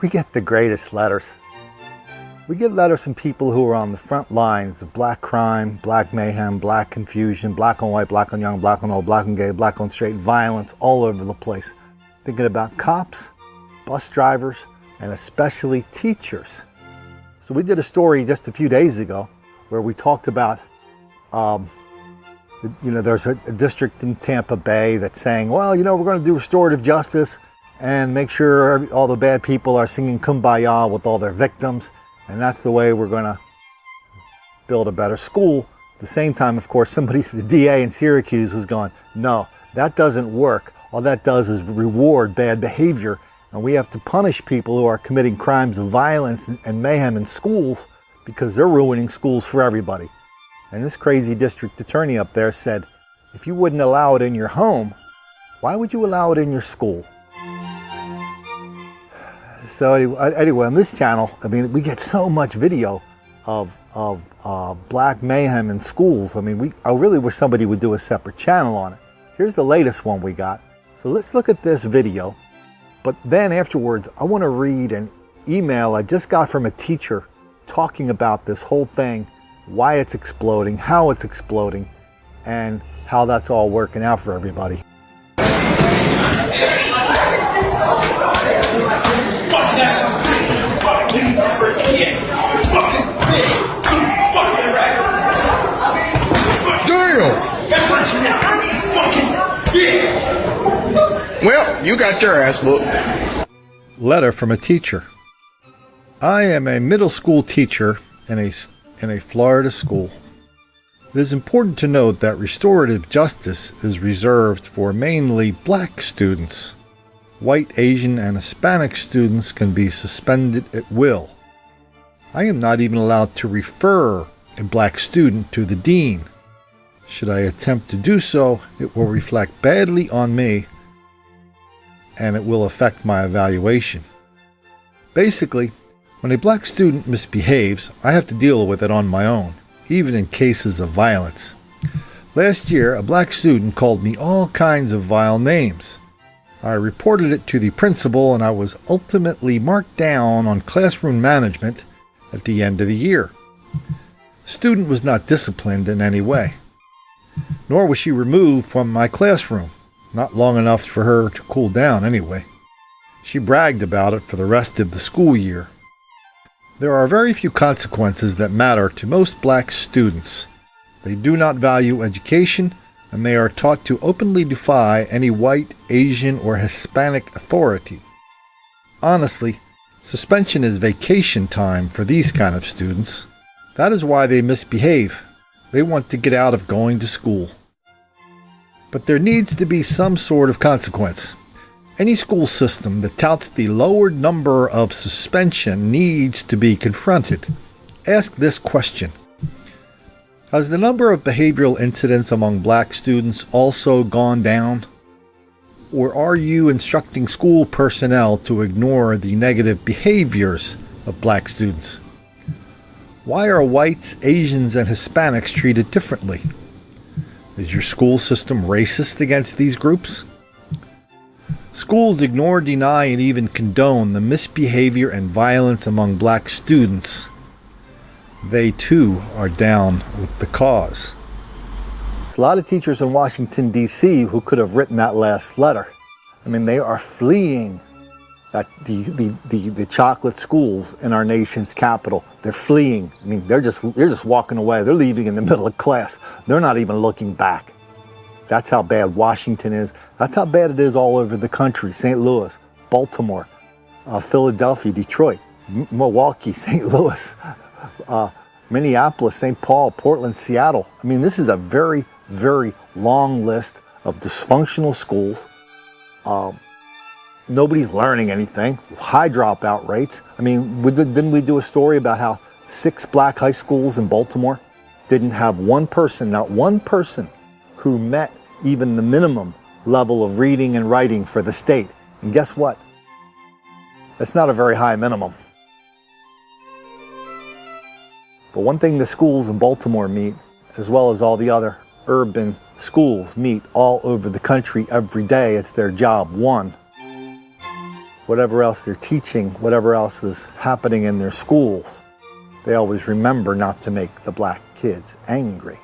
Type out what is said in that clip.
We get the greatest letters. We get letters from people who are on the front lines of black crime, black mayhem, black confusion, black on white, black on young, black on old, black on gay, black on straight, violence all over the place. Thinking about cops, bus drivers, and especially teachers. So we did a story just a few days ago where we talked about, there's a district in Tampa Bay that's saying, well, we're going to do restorative justice and make sure all the bad people are singing Kumbaya with all their victims. And that's the way we're going to build a better school. At the same time, of course, the DA in Syracuse is going, no, that doesn't work. All that does is reward bad behavior. And we have to punish people who are committing crimes of violence and mayhem in schools because they're ruining schools for everybody. And this crazy district attorney up there said, if you wouldn't allow it in your home, why would you allow it in your school? So anyway, on this channel, we get so much video of black mayhem in schools. I really wish somebody would do a separate channel on it. Here's the latest one we got. So let's look at this video. But then afterwards, I want to read an email I just got from a teacher talking about this whole thing, why it's exploding, how it's exploding, and how that's all working out for everybody. Well, you got your ass booked. Letter from a teacher. I am a middle school teacher in a Florida school. It is important to note that restorative justice is reserved for mainly black students. White, Asian, and Hispanic students can be suspended at will. I am not even allowed to refer a black student to the dean. Should I attempt to do so, it will reflect badly on me and it will affect my evaluation. Basically, when a black student misbehaves, I have to deal with it on my own, even in cases of violence. Last year, a black student called me all kinds of vile names. I reported it to the principal and I was ultimately marked down on classroom management at the end of the year. The student was not disciplined in any way, nor was she removed from my classroom. Not long enough for her to cool down anyway. She bragged about it for the rest of the school year. There are very few consequences that matter to most black students. They do not value education, and they are taught to openly defy any white, Asian, or Hispanic authority. Honestly, suspension is vacation time for these kind of students. That is why they misbehave. They want to get out of going to school. But there needs to be some sort of consequence. Any school system that touts the lowered number of suspension needs to be confronted. Ask this question. Has the number of behavioral incidents among black students also gone down? Or are you instructing school personnel to ignore the negative behaviors of black students? Why are whites, Asians, and Hispanics treated differently? Is your school system racist against these groups? Schools ignore, deny, and even condone the misbehavior and violence among black students. They too are down with the cause. There's a lot of teachers in Washington, D.C. who could have written that last letter. They are fleeing the chocolate schools in our nation's capital. They're fleeing. They're just walking away. They're leaving in the middle of class. They're not even looking back. That's how bad Washington is. That's how bad it is all over the country. St. Louis, Baltimore, Philadelphia, Detroit, Milwaukee, St. Louis, Minneapolis, St. Paul, Portland, Seattle. This is a very, very long list of dysfunctional schools. Nobody's learning anything. High dropout rates. Didn't we do a story about how 6 black high schools in Baltimore didn't have one person, not one person, who met even the minimum level of reading and writing for the state? And guess what? That's not a very high minimum. But one thing the schools in Baltimore meet, as well as all the other urban schools meet all over the country every day, it's their job. One, whatever else they're teaching, whatever else is happening in their schools, they always remember not to make the black kids angry.